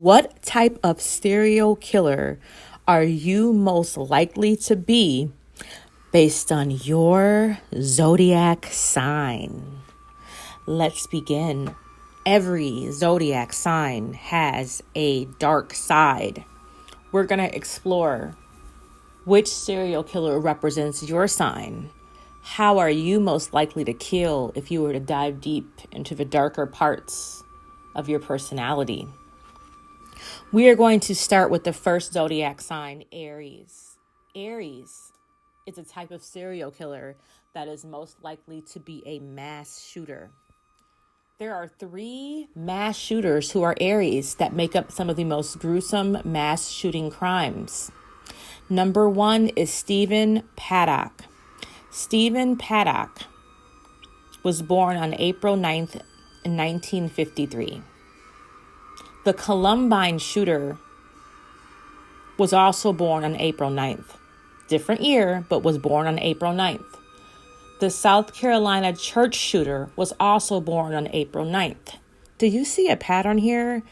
What type of serial killer are you most likely to be based on your zodiac sign? Let's begin. Every zodiac sign has a dark side. We're going to explore which serial killer represents your sign. How are you most likely to kill if you were to dive deep into the darker parts of your personality? We are going to start with the first zodiac sign, Aries. Aries is a type of serial killer that is most likely to be a mass shooter. There are 3 mass shooters who are Aries that make up some of the most gruesome mass shooting crimes. Number 1 is Stephen Paddock. Stephen Paddock was born on April 9th, 1953. The Columbine shooter was also born on April 9th. Different year, but was born on April 9th. The South Carolina church shooter was also born on April 9th. Do you see a pattern here?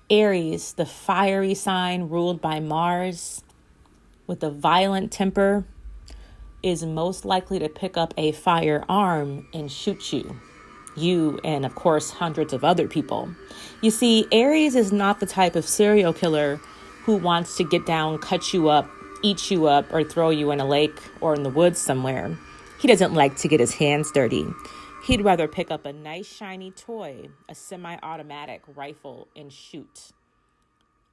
Aries, the fiery sign ruled by Mars with a violent temper, is most likely to pick up a firearm and shoot you and, of course, hundreds of other people. You see, Aries is not the type of serial killer who wants to get down, cut you up, eat you up, or throw you in a lake or in the woods somewhere. He doesn't like to get his hands dirty. He'd rather pick up a nice shiny toy, a semi-automatic rifle, and shoot.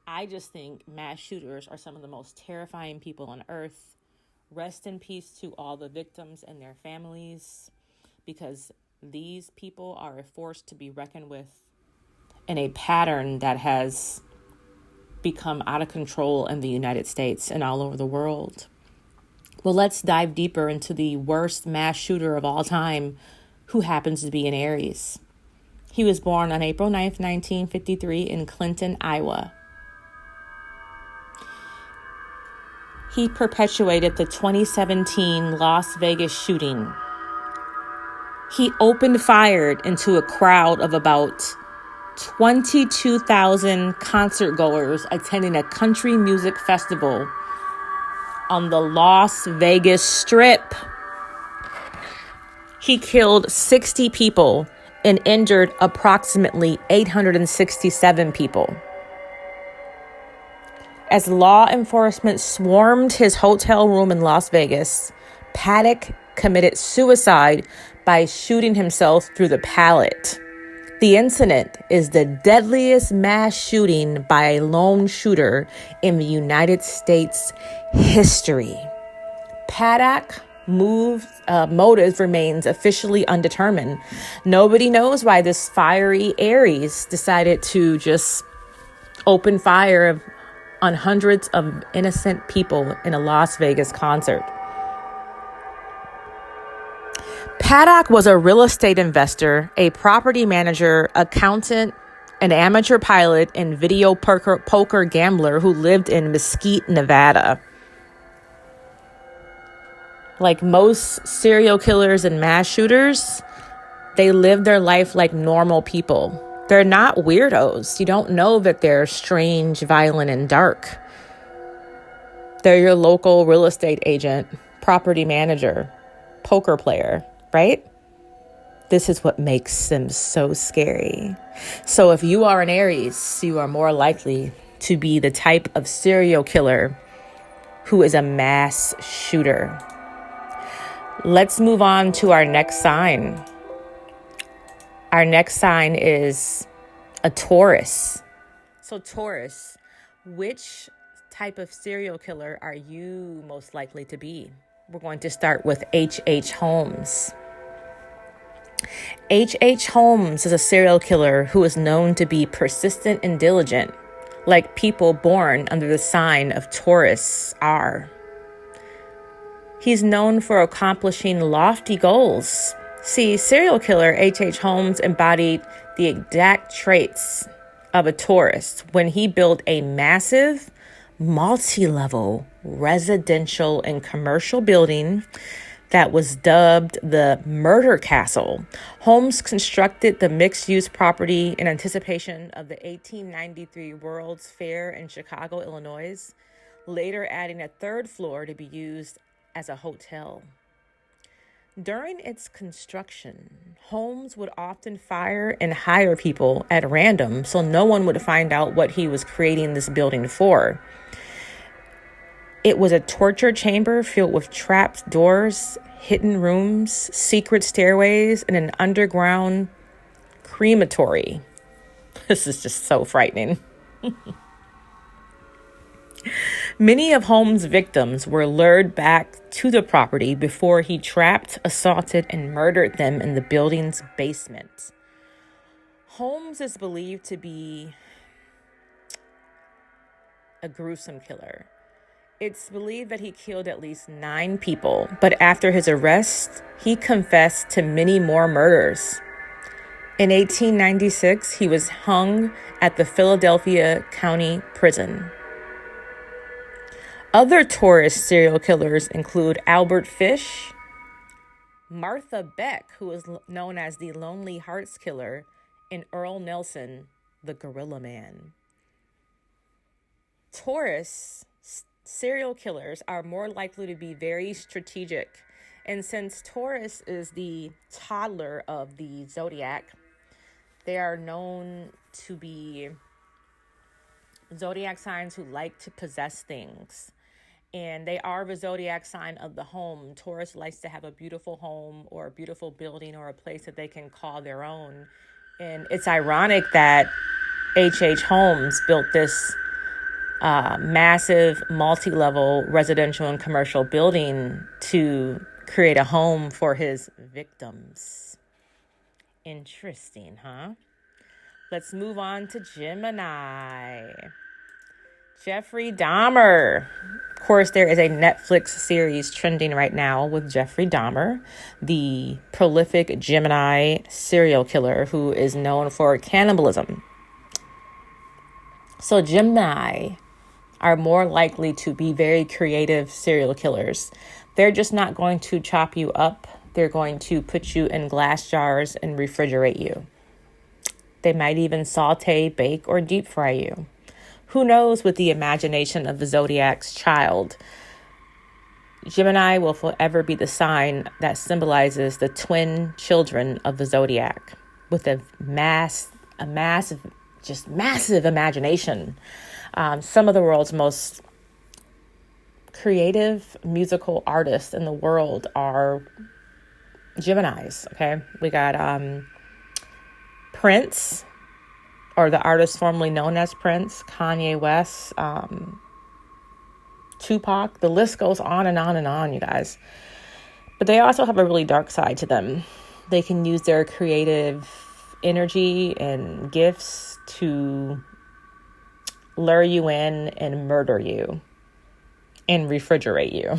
I just think mass shooters are some of the most terrifying people on earth. Rest in peace to all the victims and their families, because these people are a force to be reckoned with in a pattern that has become out of control in the United States and all over the world. Well, let's dive deeper into the worst mass shooter of all time, who happens to be an Aries. He was born on April 9th, 1953 in Clinton, Iowa. He perpetuated the 2017 Las Vegas shooting. He opened fire into a crowd of about 22,000 concert goers attending a country music festival on the Las Vegas Strip. He killed 60 people and injured approximately 867 people. As law enforcement swarmed his hotel room in Las Vegas, Paddock committed suicide by shooting himself through the palate. The incident is the deadliest mass shooting by a lone shooter in the United States history. Paddock motive remains officially undetermined. Nobody knows why this fiery Aries decided to just open fire on hundreds of innocent people in a Las Vegas concert. Paddock was a real estate investor, a property manager, accountant, an amateur pilot, and video poker gambler who lived in Mesquite, Nevada. Like most serial killers and mass shooters, they live their life like normal people. They're not weirdos. You don't know that they're strange, violent, and dark. They're your local real estate agent, property manager, poker player, right? This is what makes them so scary. So if you are an Aries, you are more likely to be the type of serial killer who is a mass shooter. Let's move on to our next sign. Our next sign is a Taurus. So Taurus, which type of serial killer are you most likely to be? We're going to start with H.H. Holmes. H.H. Holmes is a serial killer who is known to be persistent and diligent, like people born under the sign of Taurus are. He's known for accomplishing lofty goals. See, serial killer H.H. Holmes embodied the exact traits of a Taurus when he built a massive, multi-level residential and commercial building that was dubbed the Murder Castle. Holmes constructed the mixed-use property in anticipation of the 1893 World's Fair in Chicago, Illinois, later adding a third floor to be used as a hotel. During its construction, Holmes would often fire and hire people at random so no one would find out what he was creating this building for. It was a torture chamber filled with trapped doors, hidden rooms, secret stairways, and an underground crematory. This is just so frightening. Many of Holmes' victims were lured back to the property before he trapped, assaulted, and murdered them in the building's basement. Holmes is believed to be a gruesome killer. It's believed that he killed at least 9 people, but after his arrest, he confessed to many more murders. In 1896, he was hung at the Philadelphia County Prison. Other Taurus serial killers include Albert Fish, Martha Beck, who is known as the Lonely Hearts Killer, and Earl Nelson, the Gorilla Man. Taurus serial killers are more likely to be very strategic. And since Taurus is the toddler of the Zodiac, they are known to be Zodiac signs who like to possess things. And they are the Zodiac sign of the home. Taurus likes to have a beautiful home or a beautiful building or a place that they can call their own. And it's ironic that H.H. Holmes built this massive multi-level residential and commercial building to create a home for his victims. Interesting, huh? Let's move on to Gemini. Jeffrey Dahmer. Of course, there is a Netflix series trending right now with Jeffrey Dahmer, the prolific Gemini serial killer who is known for cannibalism. So Gemini are more likely to be very creative serial killers. They're just not going to chop you up. They're going to put you in glass jars and refrigerate you. They might even saute, bake, or deep fry you. Who knows with the imagination of the Zodiac's child? Gemini will forever be the sign that symbolizes the twin children of the Zodiac with a massive imagination. Some of the world's most creative musical artists in the world are Geminis, okay? We got Prince, or the artist formerly known as Prince, Kanye West, Tupac. The list goes on and on and on, you guys. But they also have a really dark side to them. They can use their creative energy and gifts to lure you in and murder you and refrigerate you.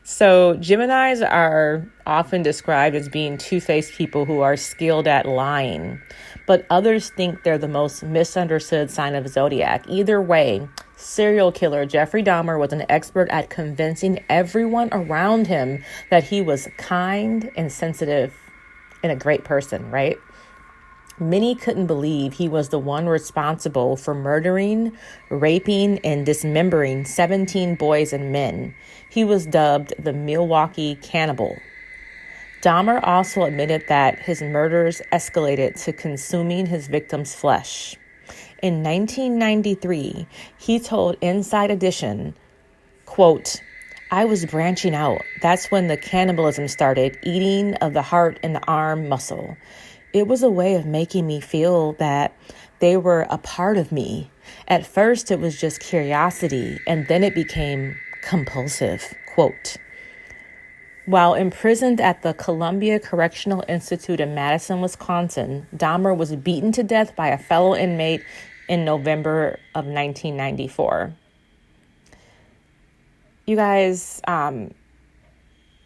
So Geminis are often described as being two-faced people who are skilled at lying, but others think they're the most misunderstood sign of Zodiac. Either way, serial killer Jeffrey Dahmer was an expert at convincing everyone around him that he was kind and sensitive and a great person, right? Many couldn't believe he was the one responsible for murdering, raping, and dismembering 17 boys and men. He was dubbed the Milwaukee Cannibal. Dahmer also admitted that his murders escalated to consuming his victims' flesh. In 1993, he told Inside Edition, quote, "I was branching out. That's when the cannibalism started, eating of the heart and the arm muscle. It was a way of making me feel that they were a part of me. At first, it was just curiosity, and then it became compulsive," quote. While imprisoned at the Columbia Correctional Institute in Madison, Wisconsin, Dahmer was beaten to death by a fellow inmate in November of 1994. You guys,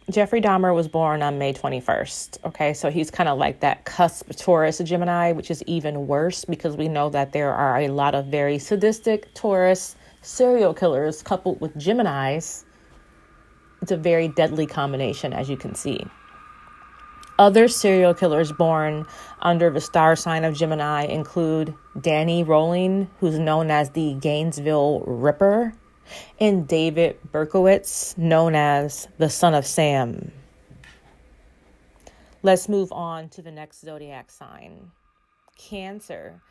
Jeffrey Dahmer was born on May 21st, okay? So he's kind of like that cusp Taurus Gemini, which is even worse because we know that there are a lot of very sadistic Taurus serial killers coupled with Geminis It's a very deadly combination, as you can see. Other serial killers born under the star sign of Gemini include Danny Rowling, who's known as the Gainesville Ripper, and David Berkowitz, known as the Son of Sam. Let's move on to the next zodiac sign, Cancer.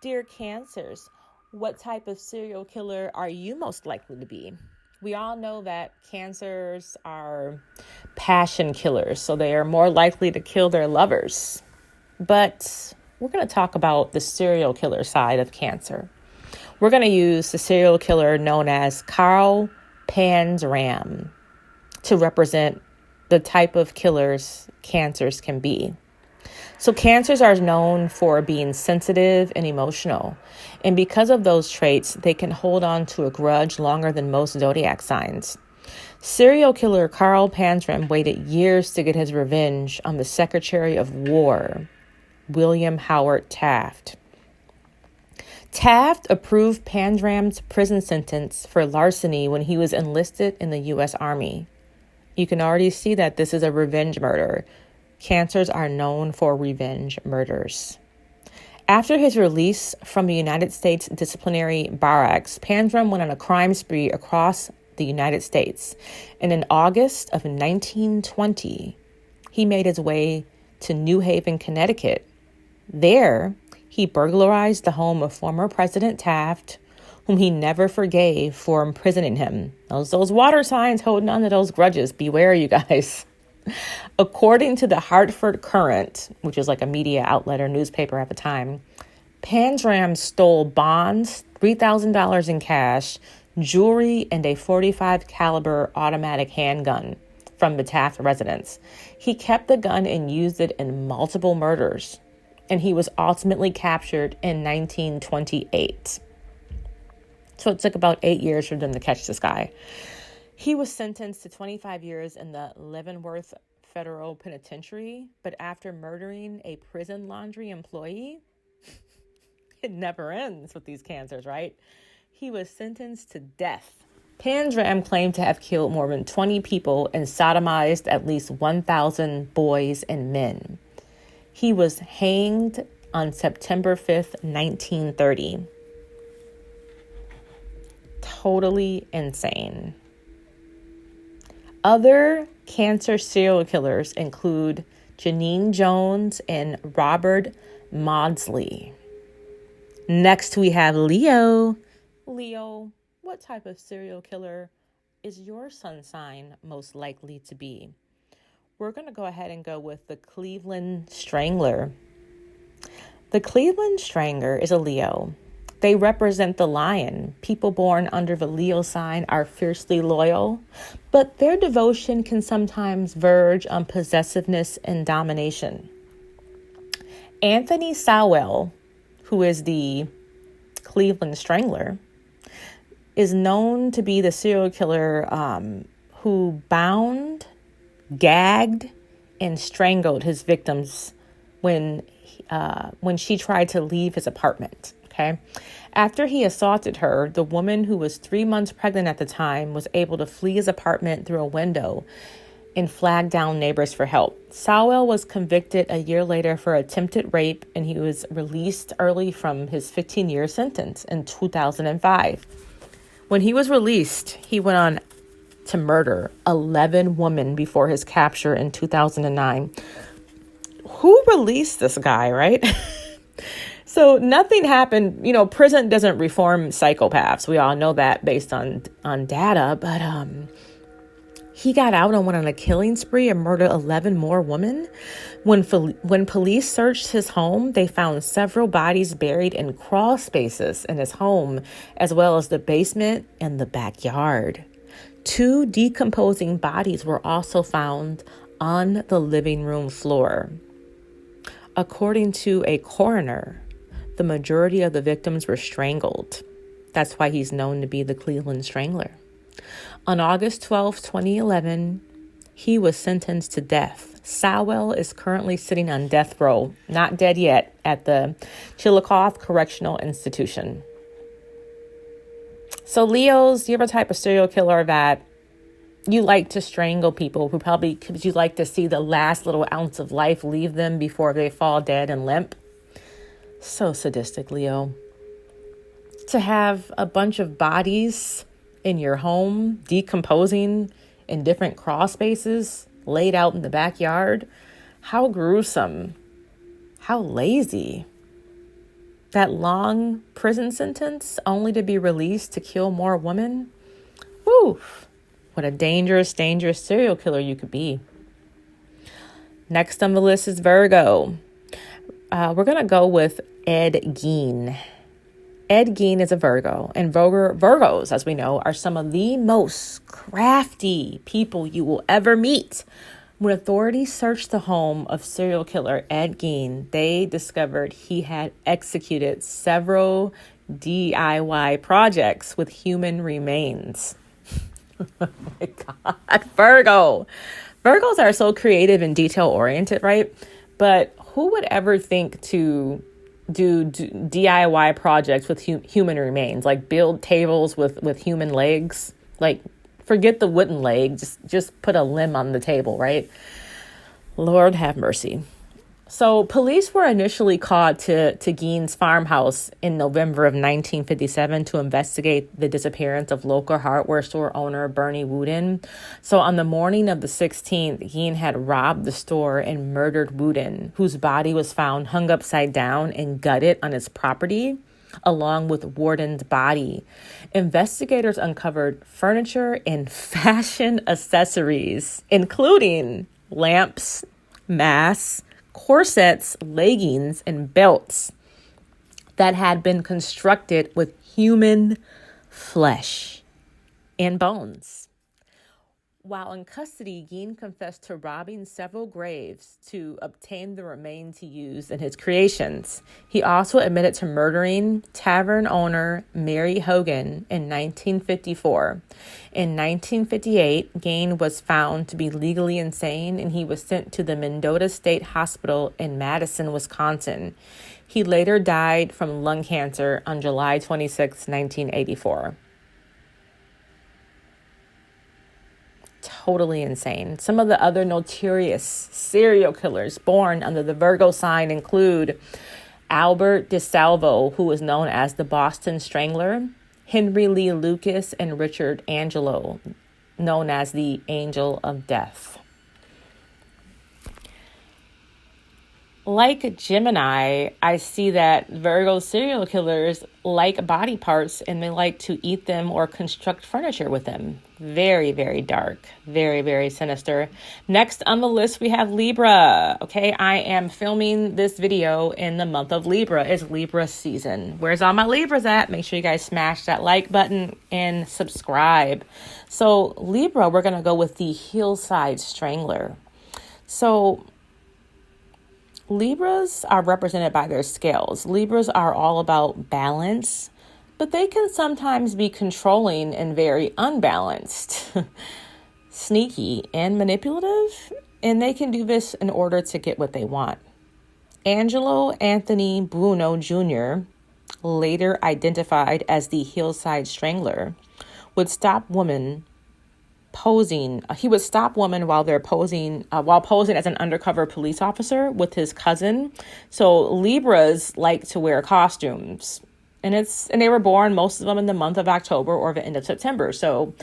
Dear Cancers, what type of serial killer are you most likely to be? We all know that Cancers are passion killers, so they are more likely to kill their lovers. But we're going to talk about the serial killer side of Cancer. We're going to use the serial killer known as Carl Panzram to represent the type of killers Cancers can be. So Cancers are known for being sensitive and emotional. And because of those traits, they can hold on to a grudge longer than most zodiac signs. Serial killer Carl Panzram waited years to get his revenge on the Secretary of War, William Howard Taft. Taft approved Panzram's prison sentence for larceny when he was enlisted in the U.S. Army. You can already see that this is a revenge murder. Cancers are known for revenge murders. After his release from the United States disciplinary barracks, Panzram went on a crime spree across the United States. And in August of 1920, he made his way to New Haven, Connecticut. There, he burglarized the home of former President Taft, whom he never forgave for imprisoning him. Those water signs holding on to those grudges. Beware, you guys. According to the Hartford Courant, which is like a media outlet or newspaper at the time, Panzram stole bonds, $3,000 in cash, jewelry, and a .45 caliber automatic handgun from the Taft residence. He kept the gun and used it in multiple murders, and he was ultimately captured in 1928. So it took about 8 years for them to catch this guy. He was sentenced to 25 years in the Leavenworth Federal Penitentiary, but after murdering a prison laundry employee, it never ends with these Cancers, right? He was sentenced to death. Panzram claimed to have killed more than 20 people and sodomized at least 1,000 boys and men. He was hanged on September 5th, 1930. Totally insane. Other Cancer serial killers include Janine Jones and Robert Maudsley. Next, we have Leo. Leo, what type of serial killer is your sun sign most likely to be? We're going to go ahead and go with the Cleveland Strangler. The Cleveland Strangler is a Leo. They represent the lion. People born under the Leo sign are fiercely loyal, but their devotion can sometimes verge on possessiveness and domination. Anthony Sowell, who is the Cleveland Strangler, is known to be the serial killer who bound, gagged, and strangled his victims when she tried to leave his apartment. Okay. After he assaulted her, the woman, who was 3 months pregnant at the time, was able to flee his apartment through a window and flag down neighbors for help. Sowell was convicted a year later for attempted rape, and he was released early from his 15-year sentence in 2005. When he was released, he went on to murder 11 women before his capture in 2009. Who released this guy, right? So nothing happened. You know, prison doesn't reform psychopaths. We all know that based on data. But he got out and went on a killing spree and murdered 11 more women. When police searched his home, they found several bodies buried in crawl spaces in his home, as well as the basement and the backyard. 2 decomposing bodies were also found on the living room floor. According to a coroner, the majority of the victims were strangled. That's why he's known to be the Cleveland Strangler. On August 12, 2011, he was sentenced to death. Sowell is currently sitting on death row, not dead yet, at the Chillicothe Correctional Institution. So Leos, you're a type of serial killer that You like to strangle people who probably, because you like to see the last little ounce of life leave them before they fall dead and limp. So sadistic, Leo. To have a bunch of bodies in your home decomposing in different crawl spaces laid out in the backyard. How gruesome. How lazy. That long prison sentence only to be released to kill more women. Woo. What a dangerous, dangerous serial killer you could be. Next on the list is Virgo. We're going to go with Ed Gein. Ed Gein is a Virgo, and Virgos, as we know, are some of the most crafty people you will ever meet. When authorities searched the home of serial killer Ed Gein, they discovered he had executed several DIY projects with human remains. Oh my God, Virgo. Virgos are so creative and detail-oriented, right? But who would ever think to do DIY projects with human remains, like build tables with human legs? Like, forget the wooden leg, just put a limb on the table, right? Lord have mercy. So police were initially called to Gein's farmhouse in November of 1957 to investigate the disappearance of local hardware store owner Bernie Wooden. So on the morning of the 16th, Gein had robbed the store and murdered Wooden, whose body was found hung upside down and gutted on his property, along with Wooden's body. Investigators uncovered furniture and fashion accessories, including lamps, masks, corsets, leggings, and belts that had been constructed with human flesh and bones. While in custody, Gein confessed to robbing several graves to obtain the remains he used in his creations. He also admitted to murdering tavern owner Mary Hogan in 1954. In 1958, Gein was found to be legally insane, and he was sent to the Mendota State Hospital in Madison, Wisconsin. He later died from lung cancer on July 26, 1984. Totally insane. Some of the other notorious serial killers born under the Virgo sign include Albert DeSalvo, who was known as the Boston Strangler, Henry Lee Lucas, and Richard Angelo, known as the Angel of Death. Like Gemini, I see that Virgo serial killers like body parts and they like to eat them or construct furniture with them. Very, very dark. Very, very sinister. Next on the list, we have Libra. Okay, I am filming this video in the month of Libra. It's Libra season. Where's all my Libras at? Make sure you guys smash that like button and subscribe. So Libra, we're going to go with the Hillside Strangler. So Libras are represented by their scales. Libras are all about balance, but they can sometimes be controlling and very unbalanced, sneaky and manipulative, and they can do this in order to get what they want. Angelo Anthony Bruno Jr., later identified as the Hillside Strangler, would stop women posing. He would stop women while posing as an undercover police officer with his cousin. So Libras like to wear costumes, and they were born, most of them, in the month of October or the end of September. So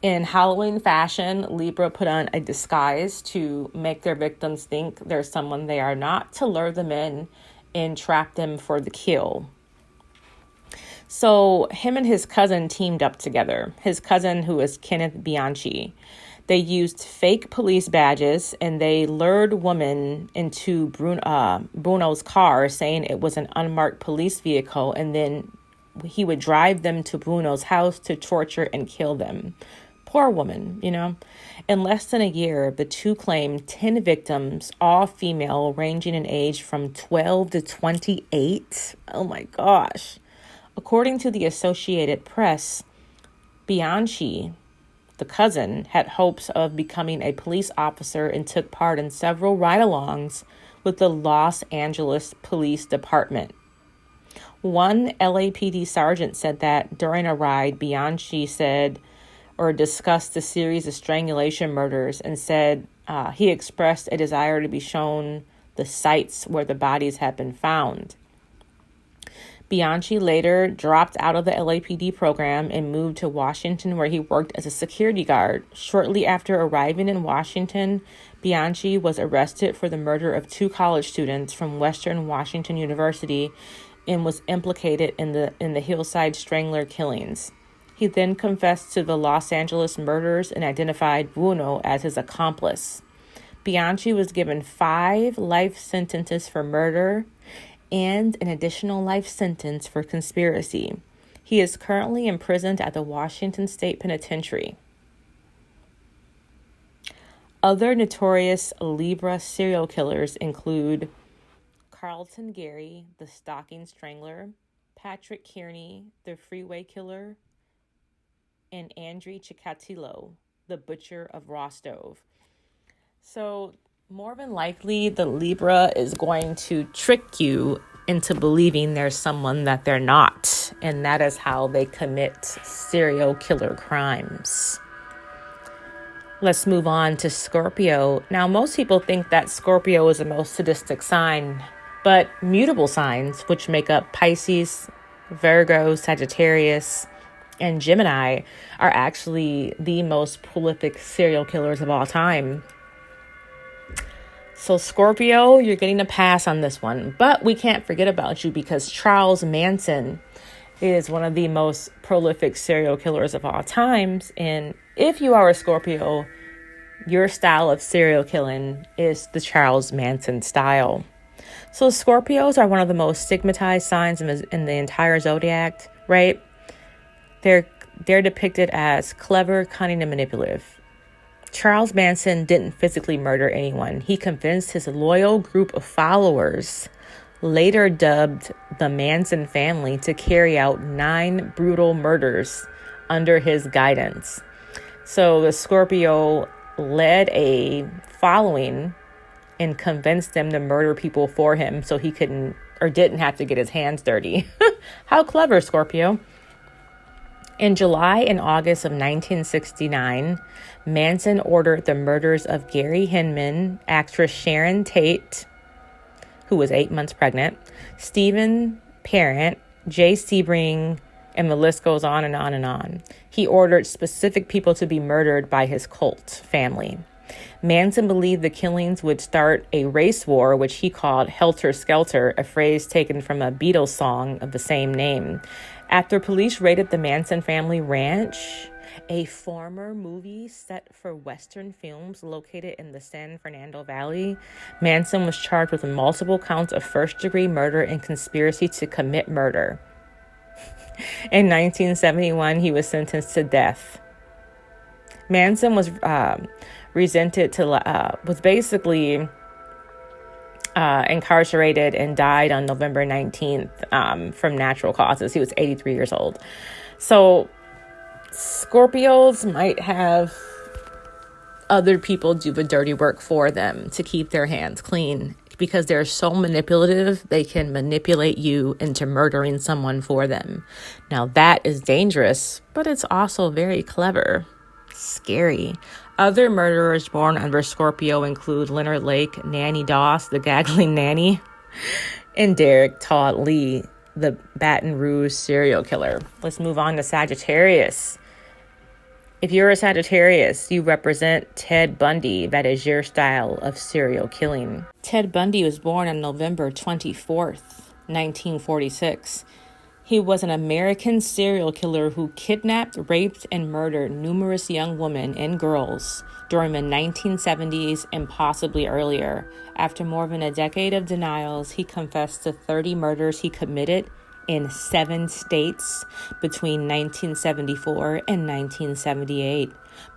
in Halloween fashion, Libra put on a disguise to make their victims think there's someone they are not, to lure them in and trap them for the kill. So him and his cousin teamed up together. His cousin, who is Kenneth Bianchi. They used fake police badges and they lured women into Bruno's car, saying it was an unmarked police vehicle, and then he would drive them to Bruno's house to torture and kill them. Poor woman, you know. In less than a year, the two claimed 10 victims, all female, ranging in age from 12 to 28. Oh my gosh. According to the Associated Press, Bianchi, the cousin, had hopes of becoming a police officer and took part in several ride-alongs with the Los Angeles Police Department. One LAPD sergeant said that during a ride, Bianchi said, or discussed the series of strangulation murders and said he expressed a desire to be shown the sites where the bodies had been found. Bianchi later dropped out of the LAPD program and moved to Washington, where he worked as a security guard. Shortly after arriving in Washington, Bianchi was arrested for the murder of 2 college students from Western Washington University and was implicated in the Hillside Strangler killings. He then confessed to the Los Angeles murders and identified Buono as his accomplice. Bianchi was given 5 life sentences for murder and an additional life sentence for conspiracy. He is currently imprisoned at the Washington State Penitentiary. Other notorious Libra serial killers include Carlton Gary, the Stalking Strangler, Patrick Kearney, the Freeway Killer, and Andrei Chikatilo, the Butcher of Rostov. So more than likely, the Libra is going to trick you into believing there's someone that they're not. And that is how they commit serial killer crimes. Let's move on to Scorpio. Now, most people think that Scorpio is the most sadistic sign, but mutable signs, which make up Pisces, Virgo, Sagittarius, and Gemini, are actually the most prolific serial killers of all time. So Scorpio, you're getting a pass on this one, but we can't forget about you because Charles Manson is one of the most prolific serial killers of all times. And if you are a Scorpio, your style of serial killing is the Charles Manson style. So Scorpios are one of the most stigmatized signs in the entire zodiac, right? They're depicted as clever, cunning, and manipulative. Charles Manson didn't physically murder anyone. He convinced his loyal group of followers, later dubbed the Manson family, to carry out 9 brutal murders under his guidance. So the Scorpio led a following and convinced them to murder people for him so he couldn't or didn't have to get his hands dirty. How clever, Scorpio. In July and August of 1969, Manson ordered the murders of Gary Hinman, actress Sharon Tate, who was 8 months pregnant, Stephen Parent, Jay Sebring, and the list goes on and on and on. He ordered specific people to be murdered by his cult family. Manson believed the killings would start a race war, which he called Helter Skelter, a phrase taken from a Beatles song of the same name. After police raided the Manson family ranch, a former movie set for Western films located in the San Fernando Valley, Manson was charged with multiple counts of first-degree murder and conspiracy to commit murder. In 1971, he was sentenced to death. Manson was basically incarcerated and died on November 19th from natural causes. He was 83 years old. So Scorpios might have other people do the dirty work for them to keep their hands clean because they're so manipulative. They can manipulate you into murdering someone for them. Now that is dangerous, but it's also very clever. Scary. Other murderers born under Scorpio include Leonard Lake, Nanny Doss, the Gaggling Nanny, and Derek Todd Lee, the Baton Rouge serial killer. Let's move on to Sagittarius. If you're a Sagittarius, you represent Ted Bundy. That is your style of serial killing. Ted Bundy was born on November 24th, 1946. He was an American serial killer who kidnapped, raped, and murdered numerous young women and girls during the 1970s and possibly earlier. After more than a decade of denials, he confessed to 30 murders he committed in 7 states between 1974 and 1978.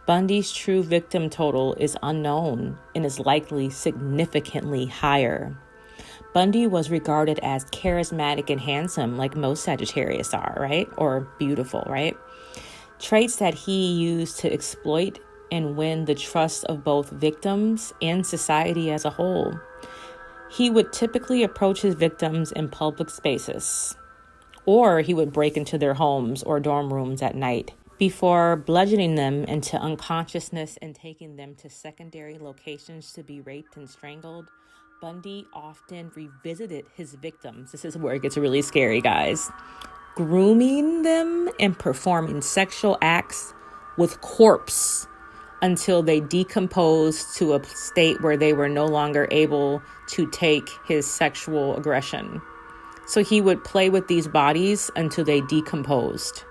Bundy's true victim total is unknown and is likely significantly higher. Bundy was regarded as charismatic and handsome, like most Sagittarius are, right? Or beautiful, right? Traits that he used to exploit and win the trust of both victims and society as a whole. He would typically approach his victims in public spaces, or he would break into their homes or dorm rooms at night. Before bludgeoning them into unconsciousness and taking them to secondary locations to be raped and strangled, Bundy often revisited his victims. This is where it gets really scary, guys. Grooming them and performing sexual acts with corpse until they decomposed to a state where they were no longer able to take his sexual aggression. So he would play with these bodies until they decomposed.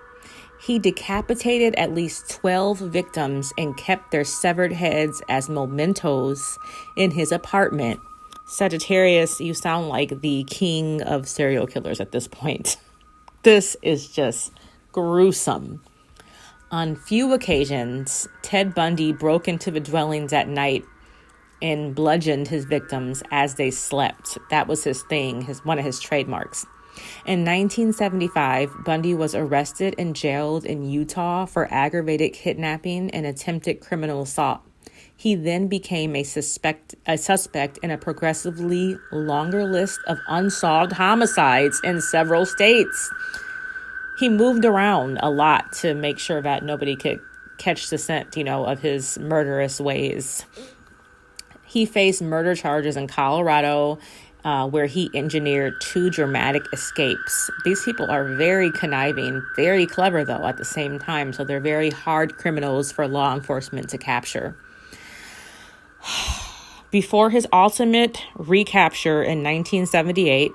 He decapitated at least 12 victims and kept their severed heads as mementos in his apartment. Sagittarius, you sound like the king of serial killers at this point. This is just gruesome. On few occasions, Ted Bundy broke into the dwellings at night and bludgeoned his victims as they slept. That was his thing, one of his trademarks. In 1975, Bundy was arrested and jailed in Utah for aggravated kidnapping and attempted criminal assault. He then became a suspect in a progressively longer list of unsolved homicides in several states. He moved around a lot to make sure that nobody could catch the scent, of his murderous ways. He faced murder charges in Colorado, where he engineered 2 dramatic escapes. These people are very conniving, very clever, though, at the same time. So they're very hard criminals for law enforcement to capture. Before his ultimate recapture in 1978,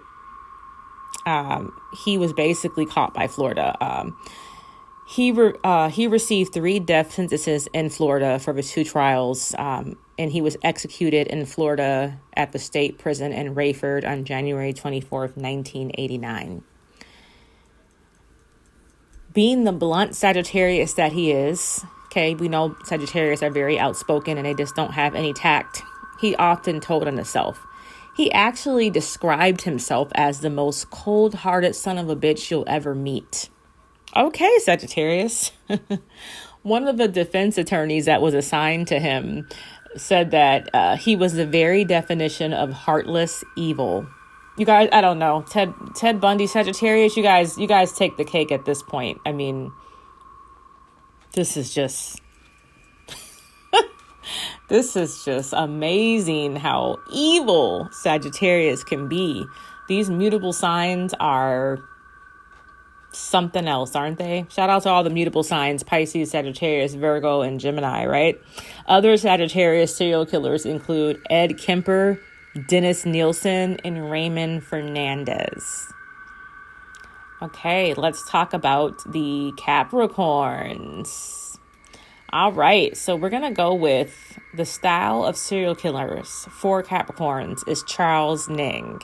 he was basically caught by Florida. He received 3 death sentences in Florida for the 2 trials, and he was executed in Florida at the state prison in Rayford on January 24th, 1989. Being the blunt Sagittarius that he is, okay, we know Sagittarius are very outspoken and they just don't have any tact. He often told on himself. He actually described himself as the most cold-hearted son of a bitch you'll ever meet. Okay, Sagittarius. One of the defense attorneys that was assigned to him said that he was the very definition of heartless evil. You guys, I don't know. Ted Bundy, Sagittarius, you guys take the cake at this point. I mean, this is just amazing how evil Sagittarius can be. These mutable signs are something else, aren't they? Shout out to all the mutable signs: Pisces, Sagittarius, Virgo, and Gemini, right? Other Sagittarius serial killers include Ed Kemper, Dennis Nielsen, and Raymond Fernandez. Okay, let's talk about the Capricorns. All right, so we're going to go with the style of serial killers for Capricorns is Charles Ning.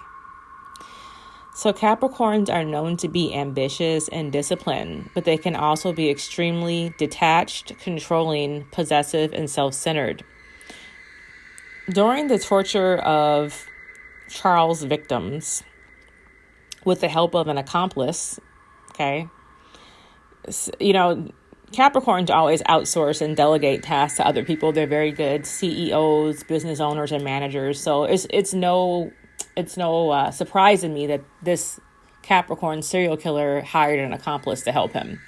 So Capricorns are known to be ambitious and disciplined, but they can also be extremely detached, controlling, possessive, and self-centered. During the torture of Charles' victims, with the help of an accomplice, okay, Capricorns always outsource and delegate tasks to other people. They're very good CEOs, business owners, and managers. So it's no surprise to me that this Capricorn serial killer hired an accomplice to help him.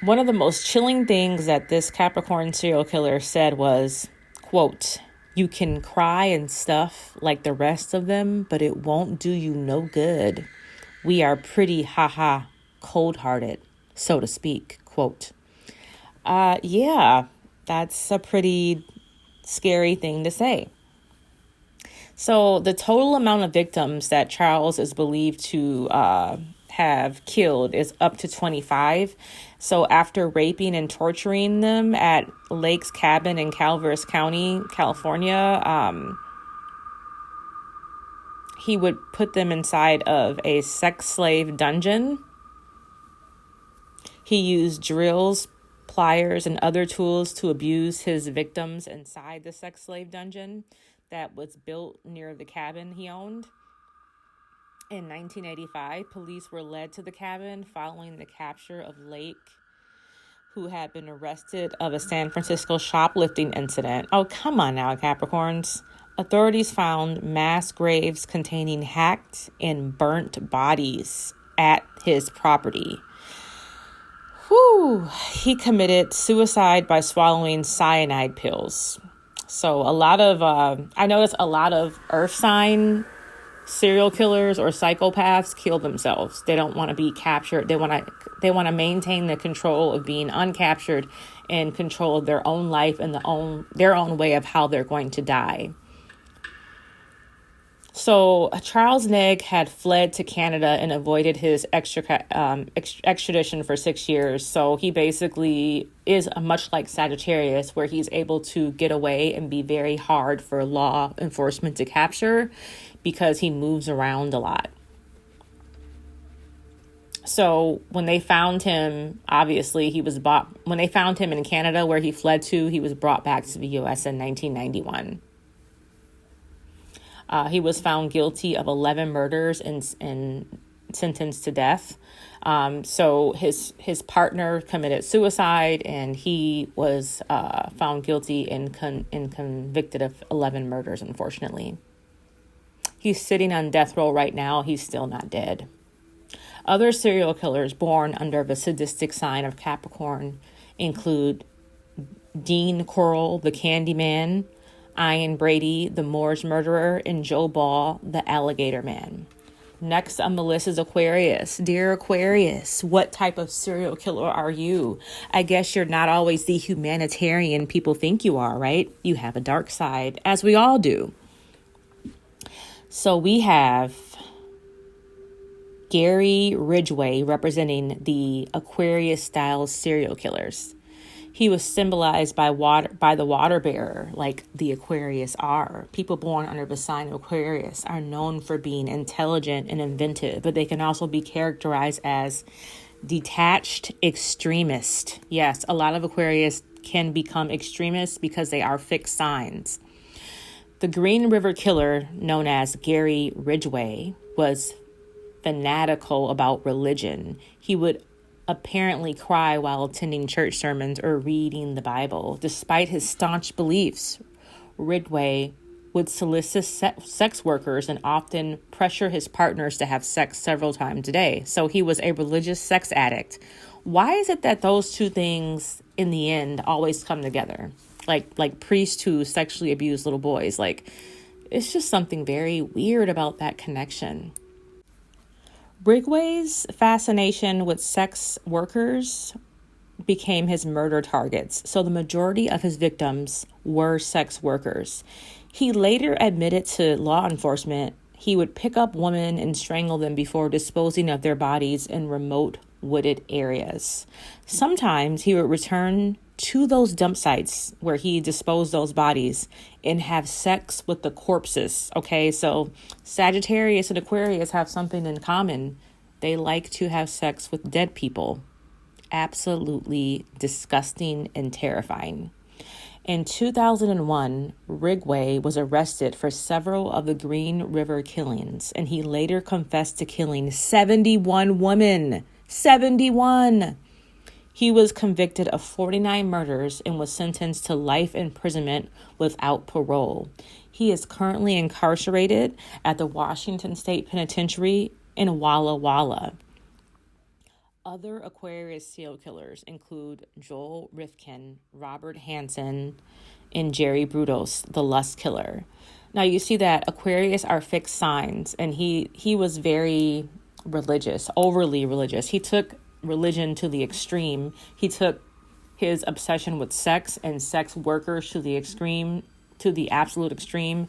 One of the most chilling things that this Capricorn serial killer said was, quote, "You can cry and stuff like the rest of them, but it won't do you no good. We are pretty cold-hearted, so to speak," quote. Yeah, that's a pretty scary thing to say. So the total amount of victims that Charles is believed to have killed is up to 25. So after raping and torturing them at Lake's cabin in Calvert County, California, he would put them inside of a sex slave dungeon. He used drills, pliers, and other tools to abuse his victims inside the sex slave dungeon that was built near the cabin he owned. In 1985, police were led to the cabin following the capture of Lake, who had been arrested of a San Francisco shoplifting incident. Oh, come on now, Capricorns. Authorities found mass graves containing hacked and burnt bodies at his property. He committed suicide by swallowing cyanide pills. So I noticed a lot of earth sign serial killers or psychopaths kill themselves. They don't want to be captured. They want to maintain the control of being uncaptured and control of their own life and their own way of how they're going to die. So Charles Neg had fled to Canada and avoided his extradition for 6 years. So he basically is much like Sagittarius, where he's able to get away and be very hard for law enforcement to capture because he moves around a lot. So when they found him, obviously when they found him in Canada where he fled to, he was brought back to the U.S. in 1991. He was found guilty of 11 murders and sentenced to death. So his partner committed suicide, and he was found guilty and convicted of 11 murders, unfortunately. He's sitting on death row right now. He's still not dead. Other serial killers born under the sadistic sign of Capricorn include Dean Corll, the Candyman, Ian Brady, the Moors murderer, and Joe Ball, the alligator man. Next on the list is Aquarius. Dear Aquarius, what type of serial killer are you? I guess you're not always the humanitarian people think you are, right? You have a dark side, as we all do. So we have Gary Ridgway representing the Aquarius-style serial killers. He was symbolized by the water bearer, like the Aquarius are. People born under the sign of Aquarius are known for being intelligent and inventive, but they can also be characterized as detached extremist. Yes, a lot of Aquarius can become extremists because they are fixed signs. The Green River Killer, known as Gary Ridgway, was fanatical about religion. He would apparently cry while attending church sermons or reading the Bible. Despite his staunch beliefs, Ridgway would solicit sex workers and often pressure his partners to have sex several times a day. So he was a religious sex addict. Why is it that those two things in the end always come together? Like priests who sexually abuse little boys. It's just something very weird about that connection. Ridgway's fascination with sex workers became his murder targets, so the majority of his victims were sex workers. He later admitted to law enforcement he would pick up women and strangle them before disposing of their bodies in remote wooded areas. Sometimes he would return to those dump sites where he disposed those bodies and have sex with the corpses. Okay, so Sagittarius and Aquarius have something in common. They like to have sex with dead people. Absolutely disgusting and terrifying. In 2001, Ridgway was arrested for several of the Green River killings, and he later confessed to killing 71 women. 71! He was convicted of 49 murders and was sentenced to life imprisonment without parole. He is currently incarcerated at the Washington State Penitentiary in Walla Walla. Other Aquarius serial killers include Joel Rifkin, Robert Hansen, and Jerry Brudos, the lust killer. Now you see that Aquarius are fixed signs, and he was very religious, overly religious. He took religion to the extreme. He took his obsession with sex and sex workers to the extreme, to the absolute extreme.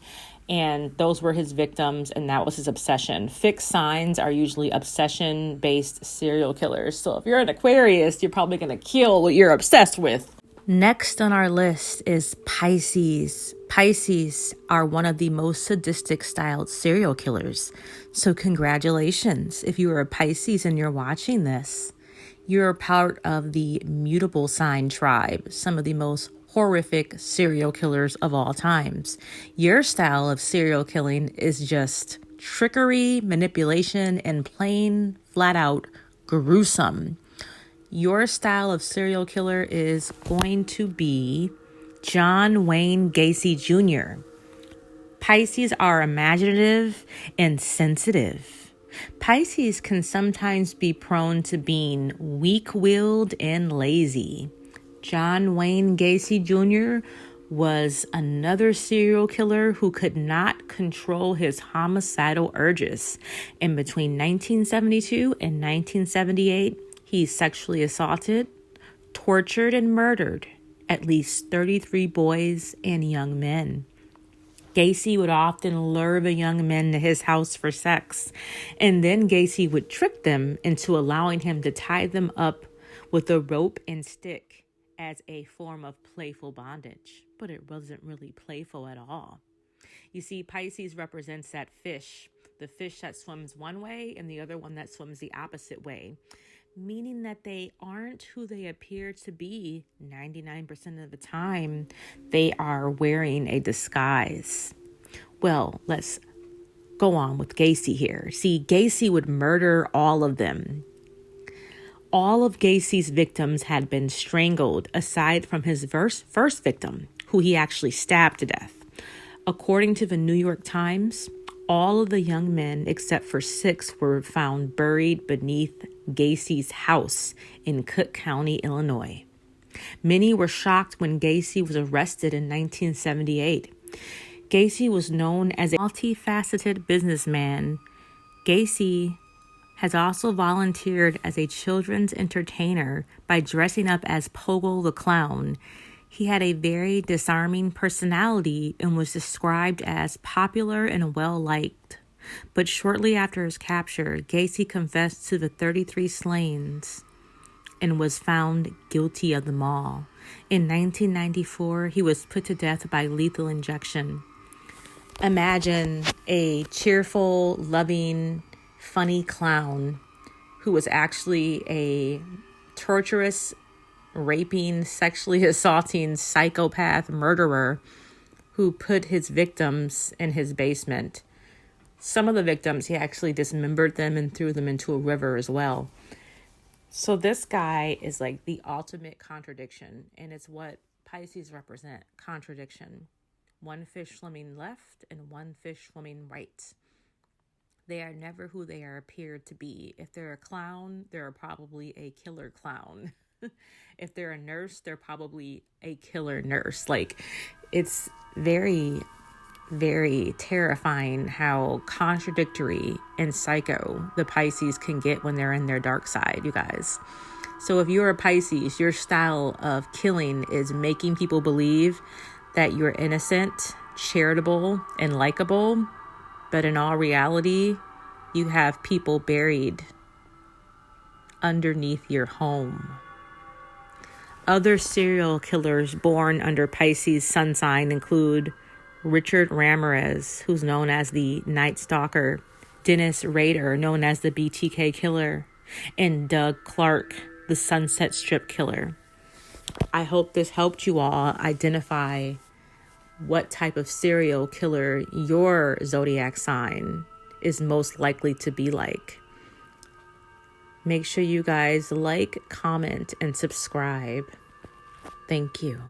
And those were his victims, and that was his obsession. Fixed signs are usually obsession-based serial killers. So if you're an Aquarius, you're probably going to kill what you're obsessed with. Next on our list is Pisces. Pisces are one of the most sadistic-styled serial killers. So congratulations if you are a Pisces and you're watching this. You're part of the mutable sign tribe, some of the most horrific serial killers of all times. Your style of serial killing is just trickery, manipulation, and plain, flat out gruesome. Your style of serial killer is going to be John Wayne Gacy Jr. Pisces are imaginative and sensitive. Pisces can sometimes be prone to being weak-willed and lazy. John Wayne Gacy Jr. was another serial killer who could not control his homicidal urges. In between 1972 and 1978, he sexually assaulted, tortured, and murdered at least 33 boys and young men. Gacy would often lure the young men to his house for sex, and then Gacy would trick them into allowing him to tie them up with a rope and stick as a form of playful bondage. But it wasn't really playful at all. You see, Pisces represents that fish, the fish that swims one way and the other one that swims the opposite way, meaning that they aren't who they appear to be 99% of the time. They are wearing a disguise. Well, let's go on with Gacy here. See, Gacy would murder all of them. All of Gacy's victims had been strangled, aside from his first victim, who he actually stabbed to death. According to the New York Times, all of the young men, except for 6, were found buried beneath Gacy's house in Cook County, Illinois. Many were shocked when Gacy was arrested in 1978. Gacy was known as a multifaceted businessman. Gacy has also volunteered as a children's entertainer by dressing up as Pogo the Clown. He had a very disarming personality and was described as popular and well-liked. But shortly after his capture, Gacy confessed to the 33 slayings and was found guilty of them all. In 1994, he was put to death by lethal injection. Imagine a cheerful, loving, funny clown who was actually a torturous, raping, sexually assaulting psychopath murderer who put his victims in his basement. Some of the victims, he actually dismembered them and threw them into a river as well. So this guy is like the ultimate contradiction, and it's what Pisces represent, contradiction. One fish swimming left and one fish swimming right. They are never who they are appeared to be. If they're a clown, they're probably a killer clown. If they're a nurse, they're probably a killer nurse. Like, it's very, very terrifying how contradictory and psycho the Pisces can get when they're in their dark side, you guys. So if you're a Pisces, your style of killing is making people believe that you're innocent, charitable, and likable. But in all reality, you have people buried underneath your home. Other serial killers born under Pisces sun sign include Richard Ramirez, who's known as the Night Stalker, Dennis Rader, known as the BTK Killer, and Doug Clark, the Sunset Strip Killer. I hope this helped you all identify what type of serial killer your zodiac sign is most likely to be like. Make sure you guys like, comment, and subscribe. Thank you.